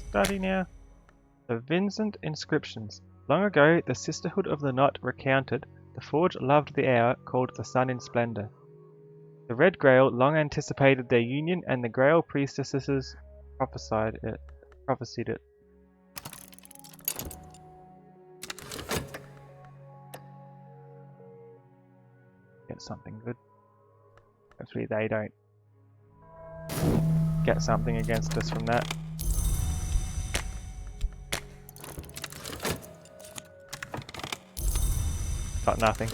study now. The Vincent inscriptions. Long ago, the Sisterhood of the Knot recounted, the Forge loved the hour called the sun in splendor. The Red Grail long anticipated their union, and the Grail priestesses prophesied it. Get something good. Hopefully they don't get something against us from that. Got nothing.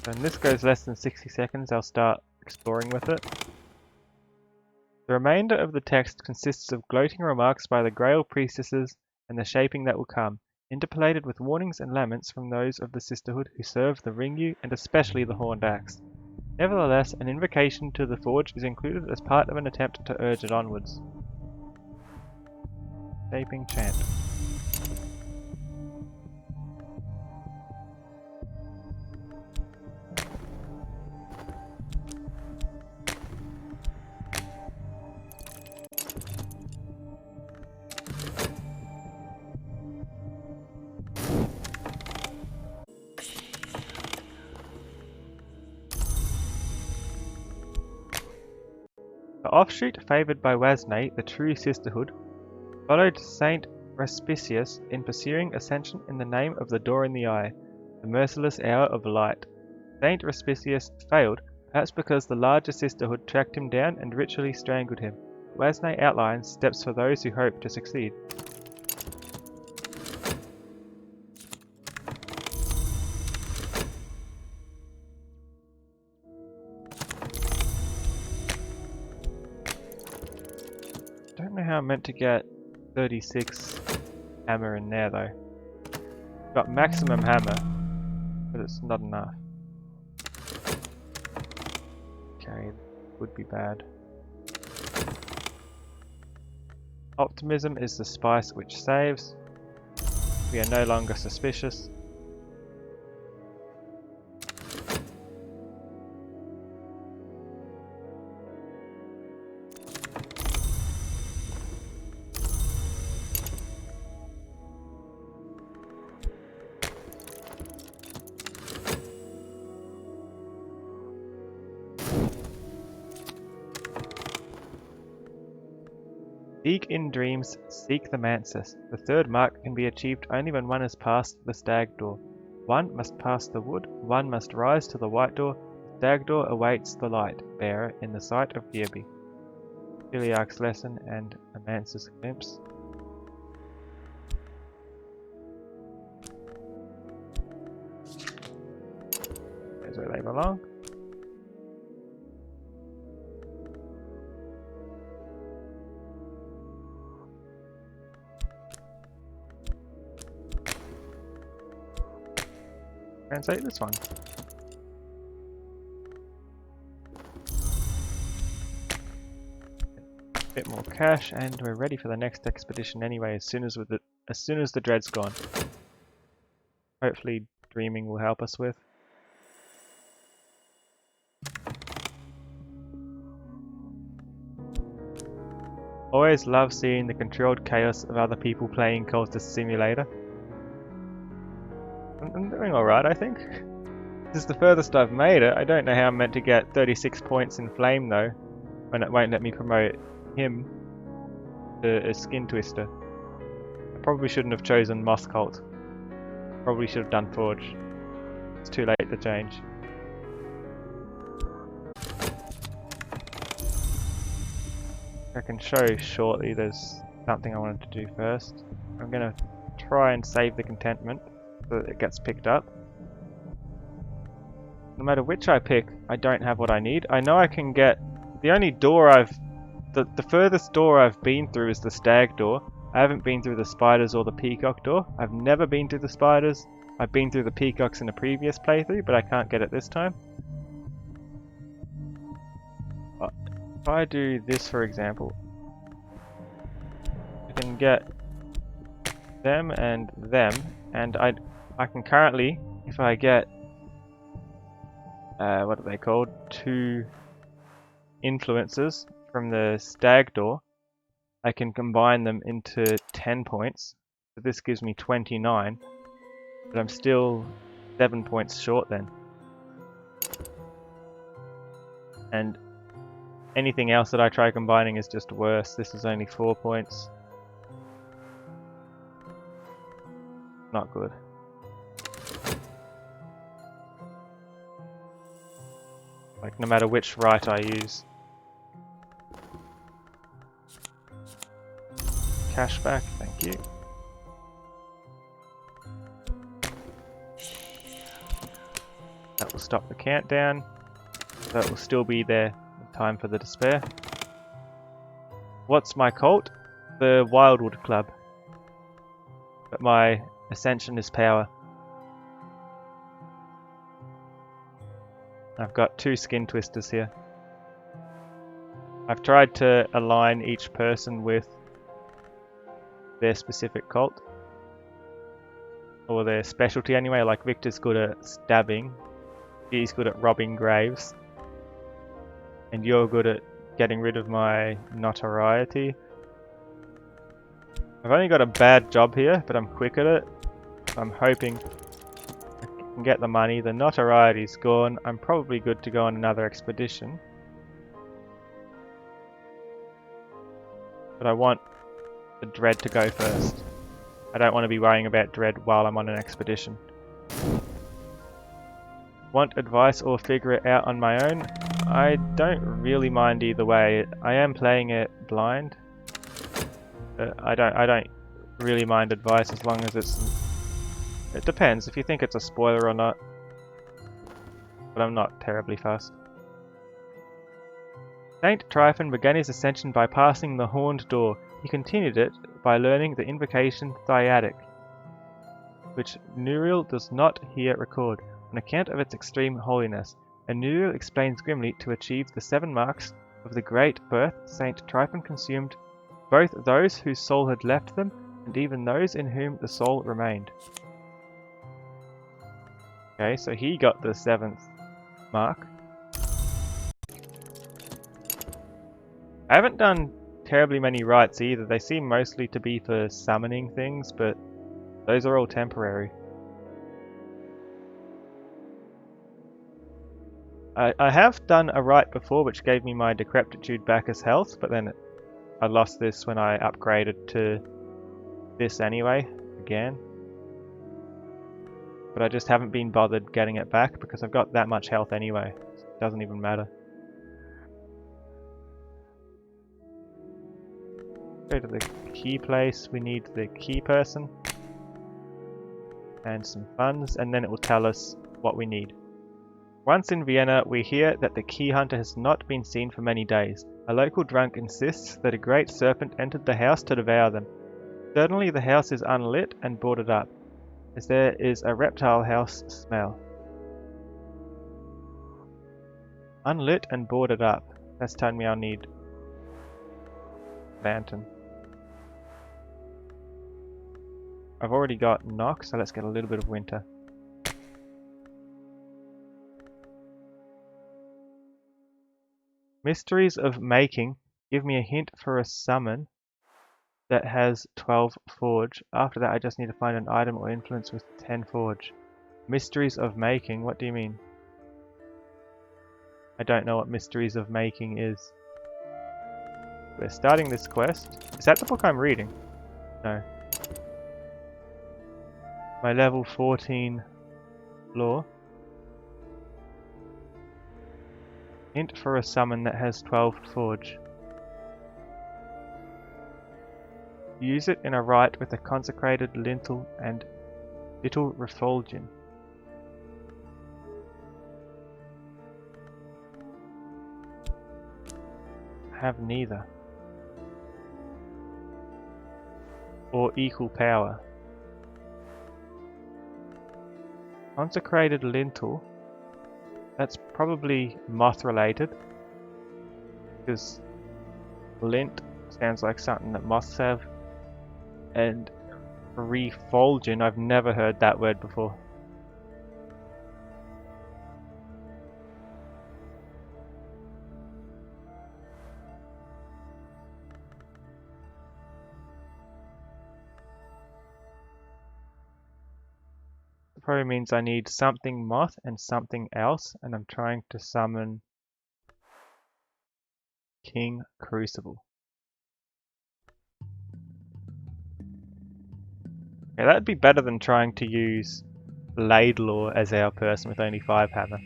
So when this goes less than 60 seconds, I'll start exploring with it. The remainder of the text consists of gloating remarks by the Grail priestesses and the shaping that will come, interpolated with warnings and laments from those of the Sisterhood who serve the Ringyu and especially the Horned Axe. Nevertheless, an invocation to the Forge is included as part of an attempt to urge it onwards. Shaping chant. The offshoot favoured by Wasney, the true Sisterhood, followed Saint Respicius in pursuing ascension in the name of the Door in the Eye, the merciless hour of light. Saint Respicius failed, perhaps because the larger Sisterhood tracked him down and ritually strangled him. Wasney outlines steps for those who hope to succeed. Don't know how I'm meant to get 36 hammer in there though. Got maximum hammer, but it's not enough. Okay, would be bad. Optimism is the spice which saves. We are no longer suspicious. Seek in dreams, seek the mansis. The third mark can be achieved only when one has passed the stag door. One must pass the wood, one must rise to the white door. The stag door awaits the light bearer in the sight of Gearby. Iliarch's lesson and a mansis glimpse. There's where they belong. Translate this one. Bit more cash, and we're ready for the next expedition anyway. As soon as the dread's gone. Hopefully, dreaming will help us with. Always love seeing the controlled chaos of other people playing Cultist Simulator. I'm doing alright, I think. This is the furthest I've made it. I don't know how I'm meant to get 36 points in Flame though, when it won't let me promote him to a Skin Twister. I probably shouldn't have chosen Moss Cult. Probably should have done Forge. It's too late to change. I can show shortly there's something I wanted to do first. I'm gonna try and save the contentment so that it gets picked up. No matter which I pick, I don't have what I need. I know I can get... The only door the furthest door I've been through is the stag door. I haven't been through the spiders or the peacock door. I've never been through the spiders. I've been through the peacocks in a previous playthrough, but I can't get it this time. If I do this, for example, I can get them and them, and I can currently, if I get what are they called? 2 influences from the stag door, I can combine them into 10 points. So this gives me 29, but I'm still 7 points short then. And anything else that I try combining is just worse. This is only 4 points. Not good. Like, no matter which right I use. Cashback, thank you. That will stop the countdown. So it will still be there in time for the despair. What's my cult? The Wildwood Club. But my ascension is power. I've got 2 skin twisters here. I've tried to align each person with their specific cult. Or their specialty anyway, like Victor's good at stabbing. He's good at robbing graves. And you're good at getting rid of my notoriety. I've only got a bad job here, but I'm quick at it. I'm hoping I can get the money. The notoriety's gone. I'm probably good to go on another expedition. But I want the dread to go first. I don't want to be worrying about dread while I'm on an expedition. Want advice or figure it out on my own? I don't really mind either way. I am playing it blind. I don't really mind advice as long as it depends if you think it's a spoiler or not. But I'm not terribly fussed. Saint Tryphon began his ascension by passing the horned door. He continued it by learning the invocation Thyiatic, which Nuriel does not here record, on account of its extreme holiness, and Nuriel explains grimly to achieve the 7 marks of the great birth, Saint Tryphon consumed both those whose soul had left them, and even those in whom the soul remained. Okay, so he got the 7th mark. I haven't done terribly many rites either. They seem mostly to be for summoning things, but those are all temporary. I have done a rite before which gave me my decrepitude back as health, but then I lost this when I upgraded to this anyway, again. But I just haven't been bothered getting it back because I've got that much health anyway. It doesn't even matter. Go to the key place, we need the key person and some funds, and then it will tell us what we need. Once in Vienna, we hear that the key hunter has not been seen for many days. A local drunk insists that a great serpent entered the house to devour them. Certainly the house is unlit and boarded up, as there is a reptile house smell. Unlit and boarded up. That's telling me I'll need lantern. I've already got knock, so let's get a little bit of winter. Mysteries of Making give me a hint for a summon that has 12 forge. After that I just need to find an item or influence with 10 forge. Mysteries of Making, what do you mean? I don't know what Mysteries of Making is. We're starting this quest. Is that the book I'm reading? No. My level 14 lore. Hint for a summon that has 12 forge. Use it in a rite with a consecrated lintel and little refulgin. Have neither. Or equal power. Consecrated lintel. That's probably moth related, because lint sounds like something that moths have, and Refulgent, I've never heard that word before. It probably means I need something moth and something else, and I'm trying to summon King Crucible. Yeah, that'd be better than trying to use Laidlaw as our person with only 5 hammer.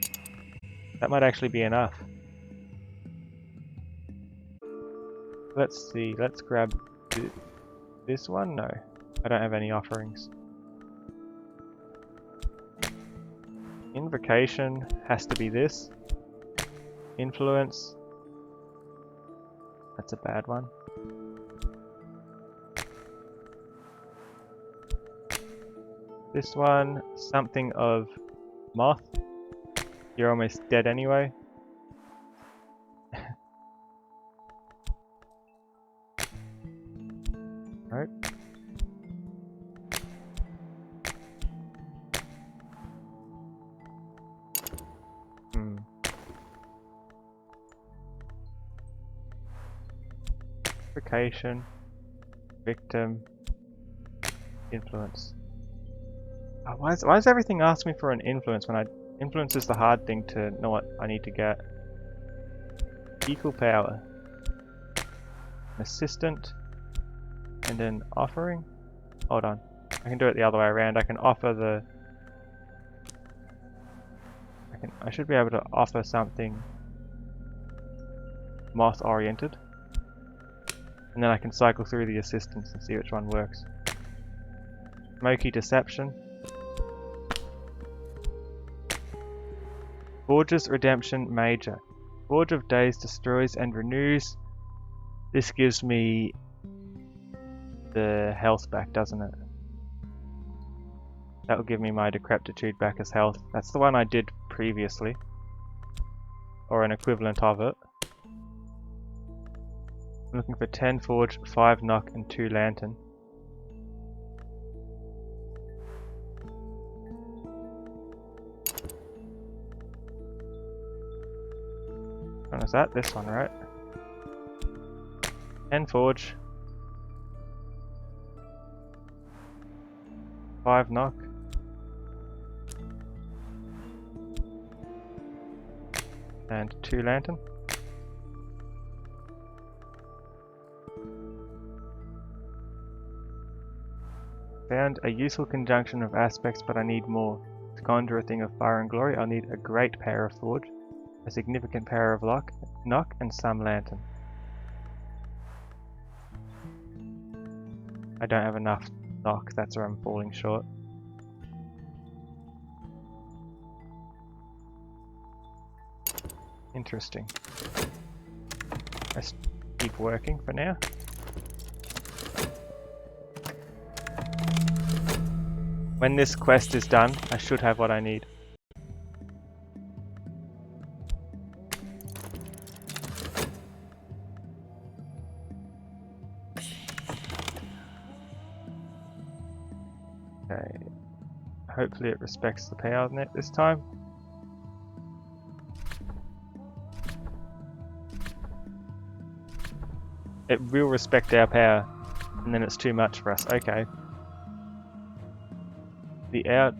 That might actually be enough. Let's see, let's grab this one. No, I don't have any offerings. Invocation has to be this. Influence. That's a bad one. This one, something of moth. You're almost dead anyway. Nope. Invocation, victim, influence. Oh, why is everything asking me for an influence when influence is the hard thing to know what I need to get? Equal power. An assistant. And an offering? Hold on. I can do it the other way around. I can offer the... I should be able to offer something moth oriented. And then I can cycle through the assistants and see which one works. Smoky Deception. Forge's Redemption Major. Forge of Days destroys and renews. This gives me the health back, doesn't it? That will give me my Decrepitude back as health. That's the one I did previously. Or an equivalent of it. I'm looking for 10 Forge, 5 Knock and 2 Lantern. Which one is that? This one, right? 10 Forge. 5 Knock. And 2 Lantern. Found a useful conjunction of aspects, but I need more. To conjure a thing of fire and glory, I'll need a great pair of Forge, a significant pair of Knock, and some Lantern. I don't have enough Knock, that's where I'm falling short. Interesting. Let's keep working for now. When this quest is done, I should have what I need. Okay. Hopefully it respects the power net this time. It will respect our power, and then it's too much for us. Okay. The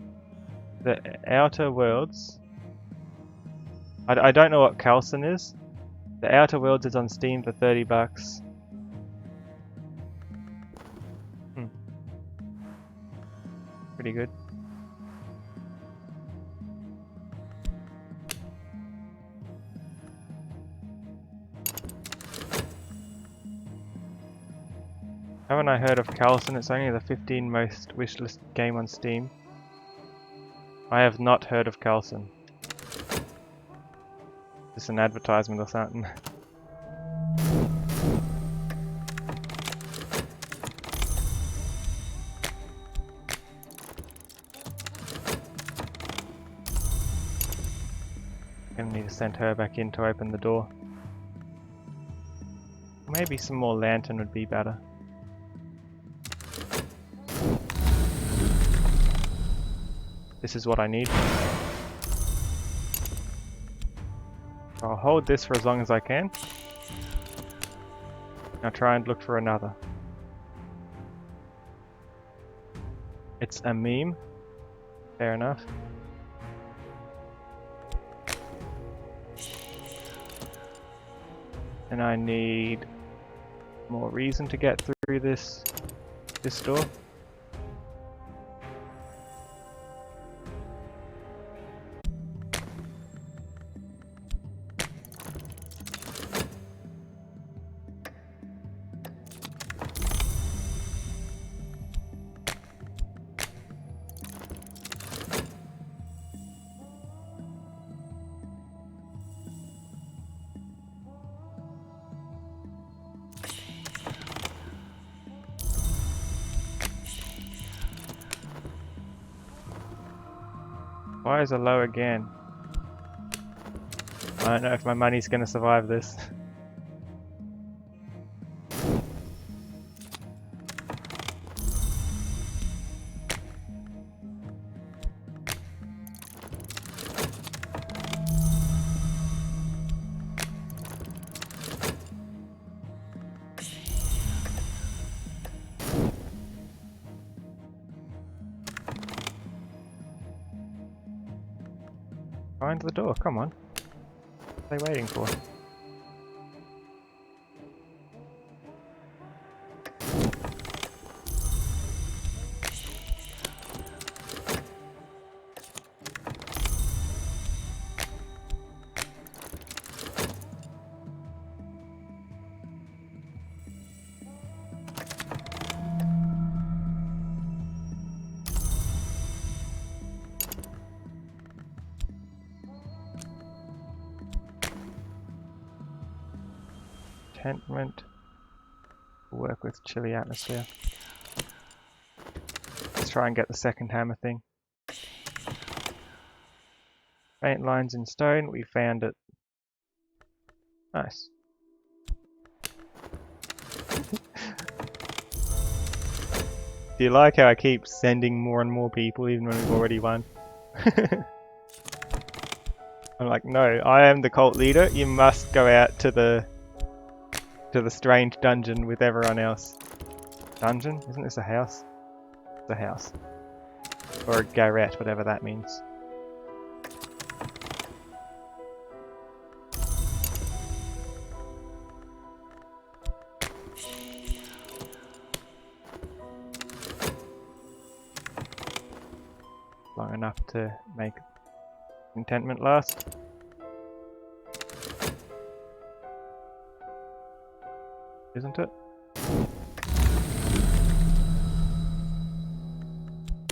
Outer Worlds. I don't know what Calcin is. The Outer Worlds is on Steam for $30. Pretty good. Haven't I heard of Calcin? It's only the 15th most wishlist game on Steam. I have not heard of Calcin. Just an advertisement or something. Gonna need to send her back in to open the door. Maybe some more lantern would be better. This is what I need. I'll hold this for as long as I can. Now try and look for another. It's a meme. Fair enough. And I need more reason to get through this door. Why is it low again? I don't know if my money's gonna survive this. Find the door, come on. What are they waiting for? Contentment. Work with chilly atmosphere. Let's try and get the second hammer thing. Faint lines in stone, we found it. Nice. Do you like how I keep sending more and more people even when we've already won? I'm like, no, I am the cult leader, you must go out to the strange dungeon with everyone else. Dungeon? Isn't this a house? It's a house. Or a garret, whatever that means. Long enough to make contentment last. Isn't it?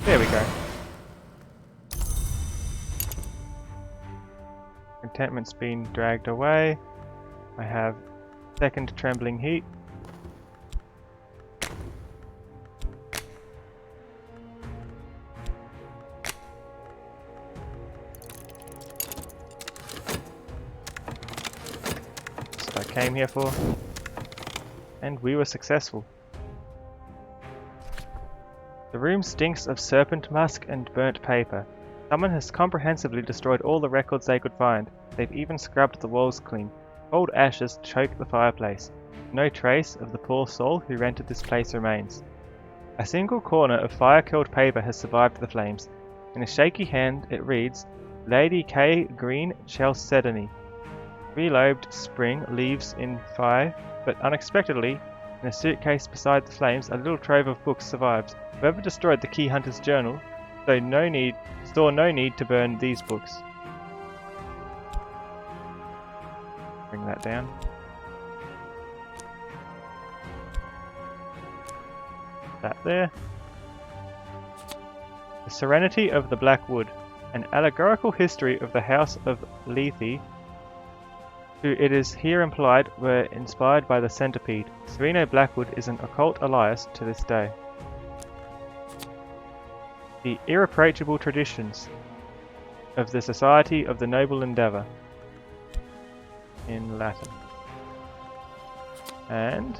There we go. Contentment's been dragged away. I have second trembling heat. That's what I came here for. And we were successful. The room stinks of serpent musk and burnt paper. Someone has comprehensively destroyed all the records they could find. They've even scrubbed the walls clean. Old ashes choke the fireplace. No trace of the poor soul who rented this place remains. A single corner of fire-killed paper has survived the flames. In a shaky hand it reads, Lady K. Green Chalcedony. Relobed spring leaves in fire, but unexpectedly, in a suitcase beside the flames, a little trove of books survives. Whoever destroyed the Key Hunter's journal saw no need to burn these books. Bring that down. That there. The Serenity of the Black Wood, an allegorical history of the House of Lethe, who it is here implied were inspired by the centipede. Sereno Blackwood is an occult alias to this day. The irreproachable traditions of the Society of the Noble Endeavour, in Latin. And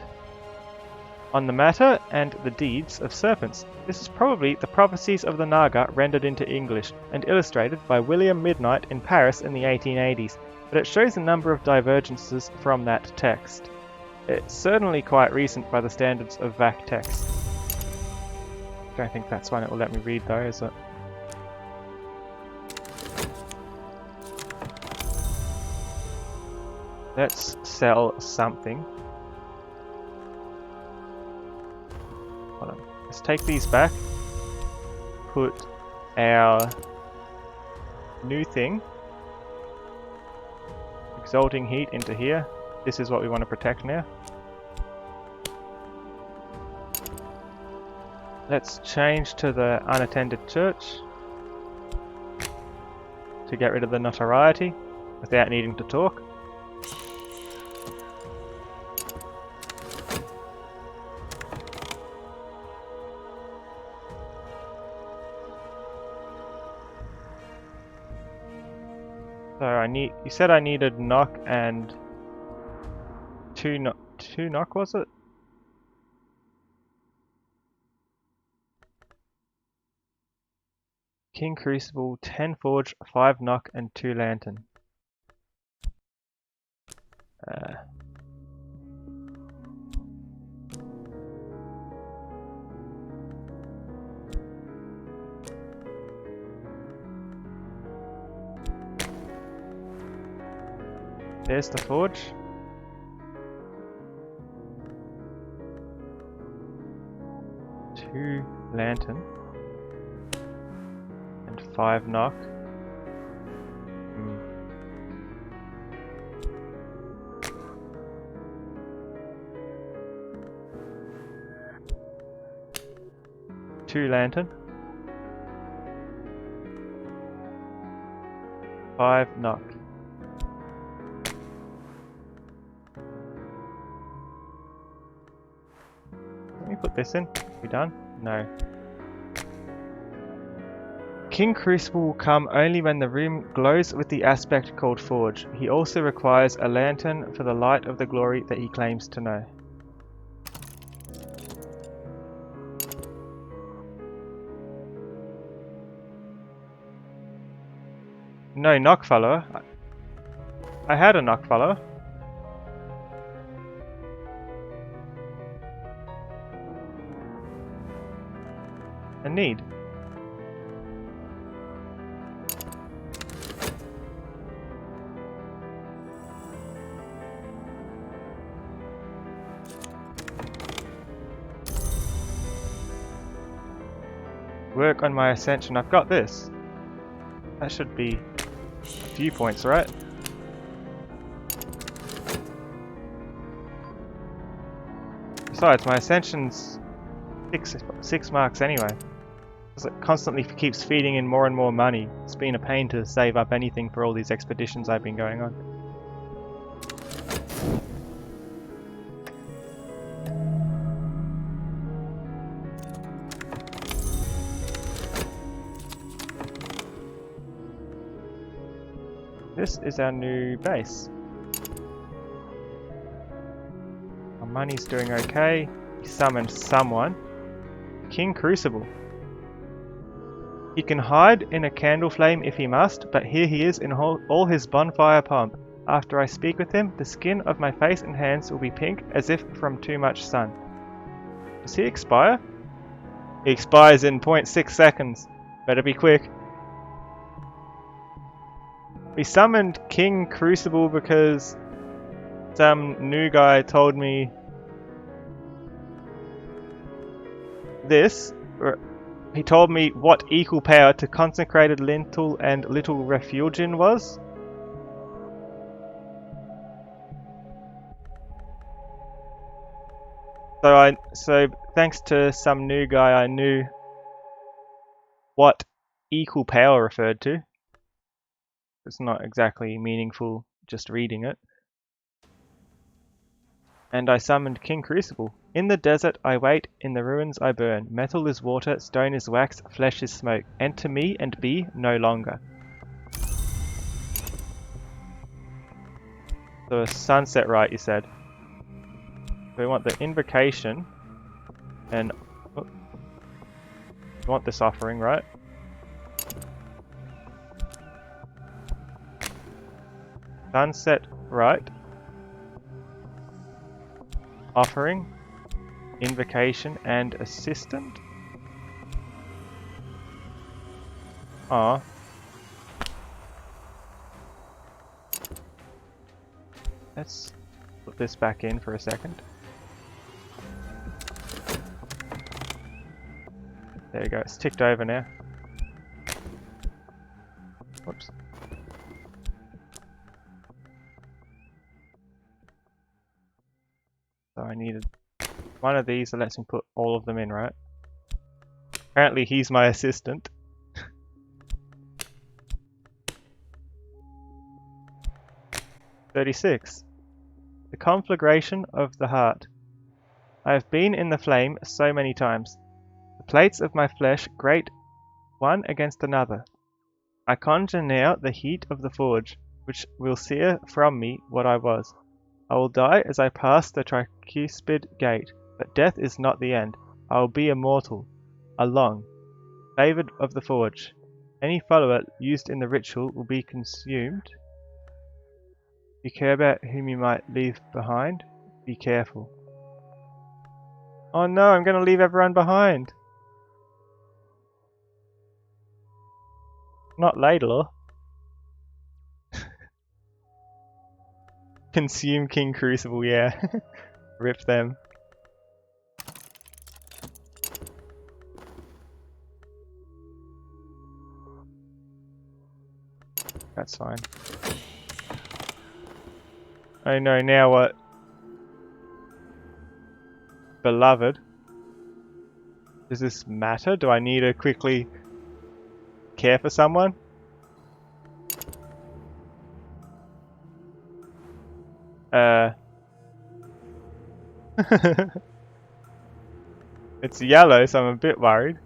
on the matter and the deeds of serpents. This is probably the prophecies of the Naga rendered into English and illustrated by William Midnight in Paris in the 1880s, but it shows a number of divergences from that text. It's certainly quite recent by the standards of VAC text. Don't think that's one it will let me read though, is it? Let's sell something. Hold on. Let's take these back. Put our new thing, Exalting Heat, into here. This is what we want to protect now. Let's change to the unattended church to get rid of the notoriety without needing to talk. So you said I needed knock and two knock, was it? King Crucible, 10 forge, 5 knock and 2 lantern. There's the forge. Two lantern and 5 knock. Two lantern. 5 knock. Put this in. We done? No. King Crucible will come only when the room glows with the aspect called Forge. He also requires a lantern for the light of the glory that he claims to know. No knock follower. I had a knock follower. A need. Work on my ascension. I've got this. That should be a few points, right? Besides, my ascension's 6 marks anyway. It constantly keeps feeding in more and more money. It's been a pain to save up anything for all these expeditions I've been going on. This is our new base. Our money's doing okay. We summoned someone. King Crucible. He can hide in a candle flame if he must, but here he is in all his bonfire pomp. After I speak with him, the skin of my face and hands will be pink as if from too much sun. Does he expire? He expires in 0.6 seconds. Better be quick. We summoned King Crucible because some new guy told me this. He told me what equal power to consecrated lintel and little refugian was. So thanks to some new guy, I knew what equal power referred to. It's not exactly meaningful just reading it. And I summoned King Crucible. In the desert I wait, in the ruins I burn. Metal is water, stone is wax, flesh is smoke. Enter me and be no longer. The sunset rite, you said. We want the invocation And oh, you want this offering, right? Sunset right. Offering, invocation, and assistant. Ah. Let's put this back in for a second. There you go, it's ticked over now. Whoops. So I needed one of these that lets me put all of them in, right? Apparently he's my assistant. 36. The conflagration of the heart. I have been in the flame so many times. The plates of my flesh grate one against another. I conjure now the heat of the forge, which will sear from me what I was. I will die as I pass the tricuspid gate, but death is not the end. I will be immortal, along, favoured of the forge. Any follower used in the ritual will be consumed. You care about whom you might leave behind? Be careful. Oh no, I'm going to leave everyone behind. Not Laidlaw. Consume King Crucible, yeah. Rip them. That's fine. Oh no, now what? Beloved. Does this matter? Do I need to quickly care for someone? It's yellow, so I'm a bit worried.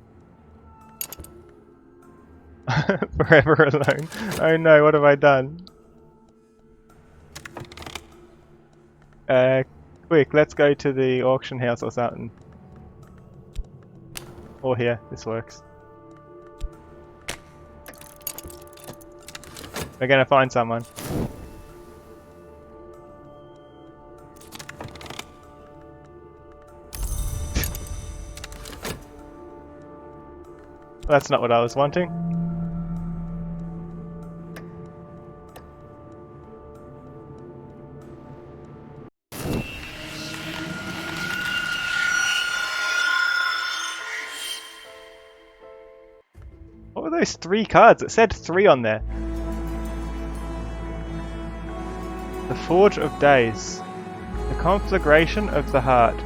Forever alone. Oh no, what have I done? Quick, let's go to the auction house or something. Or here, this works. We're gonna find someone. That's not what I was wanting. What were those 3 cards? It said 3 on there. The Forge of Days. The Conflagration of the Heart.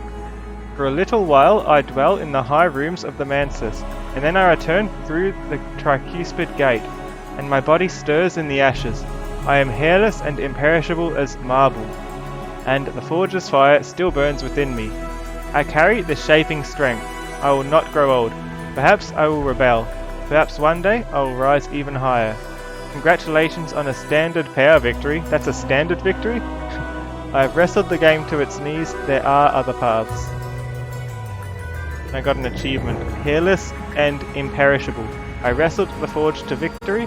For a little while I dwell in the high rooms of the Mansus, and then I return through the tricuspid gate, and my body stirs in the ashes. I am hairless and imperishable as marble, and the forge's fire still burns within me. I carry the shaping strength. I will not grow old. Perhaps I will rebel. Perhaps one day I will rise even higher. Congratulations on a standard power victory. That's a standard victory? I have wrestled the game to its knees. There are other paths. I got an achievement. Hairless and imperishable. I wrestled the forge to victory.